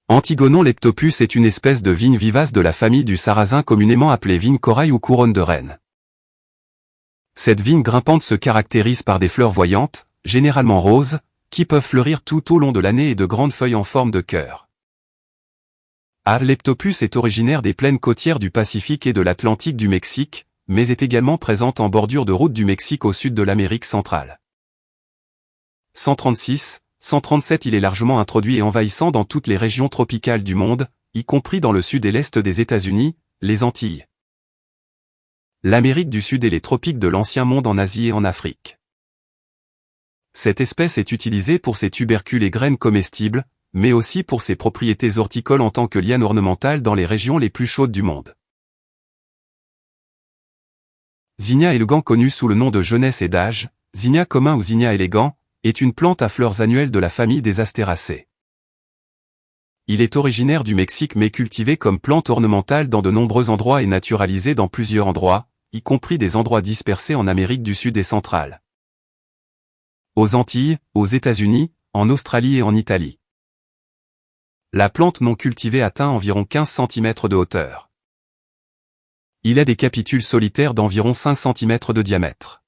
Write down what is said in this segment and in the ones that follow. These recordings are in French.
Antigonon leptopus est une espèce de vigne vivace de la famille du sarrasin communément appelée vigne corail ou couronne de reine. Cette vigne grimpante se caractérise par des fleurs voyantes, généralement roses, qui peuvent fleurir tout au long de l'année et de grandes feuilles en forme de cœur. A. leptopus est originaire des plaines côtières du Pacifique et de l'Atlantique du Mexique, mais est également présente en bordure de route du Mexique au sud de l'Amérique centrale. 136, 137 Il est largement introduit et envahissant dans toutes les régions tropicales du monde, y compris dans le sud et l'est des États-Unis, les Antilles, l'Amérique du Sud et les tropiques de l'Ancien Monde en Asie et en Afrique. Cette espèce est utilisée pour ses tubercules et graines comestibles, mais aussi pour ses propriétés horticoles en tant que liane ornementale dans les régions les plus chaudes du monde. Zinnia élégant connu sous le nom de jeunesse et d'âge, Zinnia commun ou Zinnia élégant, est une plante à fleurs annuelles de la famille des Astéracées. Il est originaire du Mexique mais cultivé comme plante ornementale dans de nombreux endroits et naturalisé dans plusieurs endroits, y compris des endroits dispersés en Amérique du Sud et centrale, aux Antilles, aux États-Unis, en Australie et en Italie. La plante non cultivée atteint environ 15 cm de hauteur. Il a des capitules solitaires d'environ 5 cm de diamètre.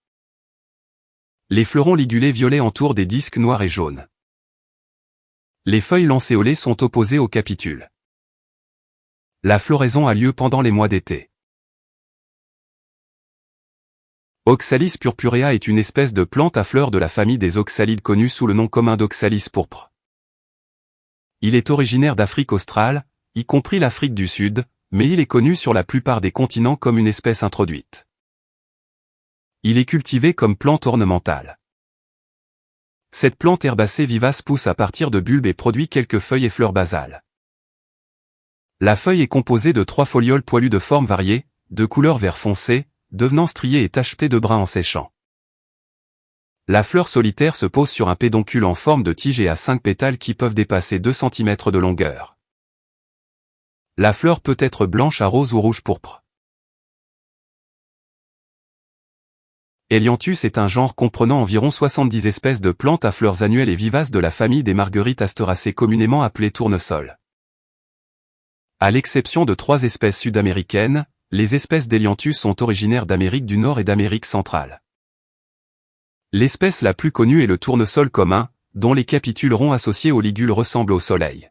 Les fleurons ligulés violets entourent des disques noirs et jaunes. Les feuilles lancéolées sont opposées aux capitules. La floraison a lieu pendant les mois d'été. Oxalis purpurea est une espèce de plante à fleurs de la famille des oxalides connue sous le nom commun d'Oxalis pourpre. Il est originaire d'Afrique australe, y compris l'Afrique du Sud, mais il est connu sur la plupart des continents comme une espèce introduite. Il est cultivé comme plante ornementale. Cette plante herbacée vivace pousse à partir de bulbes et produit quelques feuilles et fleurs basales. La feuille est composée de 3 folioles poilues de formes variées, de couleur vert foncé, devenant striées et tachetées de brun en séchant. La fleur solitaire se pose sur un pédoncule en forme de tige et à 5 pétales qui peuvent dépasser 2 cm de longueur. La fleur peut être blanche à rose ou rouge pourpre. Helianthus est un genre comprenant environ 70 espèces de plantes à fleurs annuelles et vivaces de la famille des marguerites astéracées communément appelées tournesol. À l'exception de 3 espèces sud-américaines, les espèces d'Helianthus sont originaires d'Amérique du Nord et d'Amérique centrale. L'espèce la plus connue est le tournesol commun, dont les capitules ronds associés aux ligules ressemblent au soleil.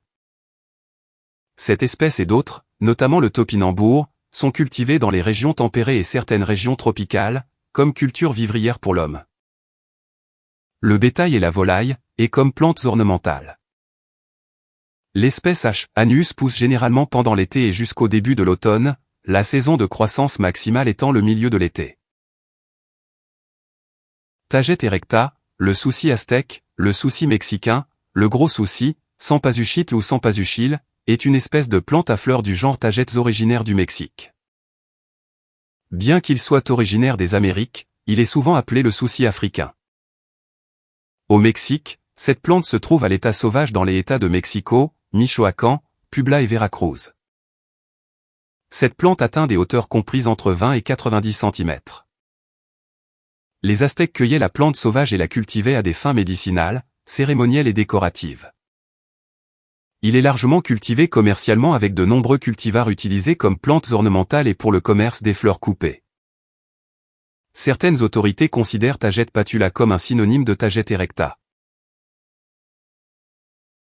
Cette espèce et d'autres, notamment le topinambour, sont cultivées dans les régions tempérées et certaines régions tropicales, comme culture vivrière pour l'homme, le bétail et la volaille, et comme plantes ornementales. L'espèce H. anus pousse généralement pendant l'été et jusqu'au début de l'automne, la saison de croissance maximale étant le milieu de l'été. Taget erecta, le souci aztèque, le souci mexicain, le gros souci, Sampasuchitl ou Sampasuchil, est une espèce de plante à fleurs du genre Tagetes originaire du Mexique. Bien qu'il soit originaire des Amériques, il est souvent appelé le souci africain. Au Mexique, cette plante se trouve à l'état sauvage dans les États de Mexico, Michoacán, Puebla et Veracruz. Cette plante atteint des hauteurs comprises entre 20 et 90 cm. Les Aztèques cueillaient la plante sauvage et la cultivaient à des fins médicinales, cérémonielles et décoratives. Il est largement cultivé commercialement avec de nombreux cultivars utilisés comme plantes ornementales et pour le commerce des fleurs coupées. Certaines autorités considèrent Taget patula comme un synonyme de Taget erecta.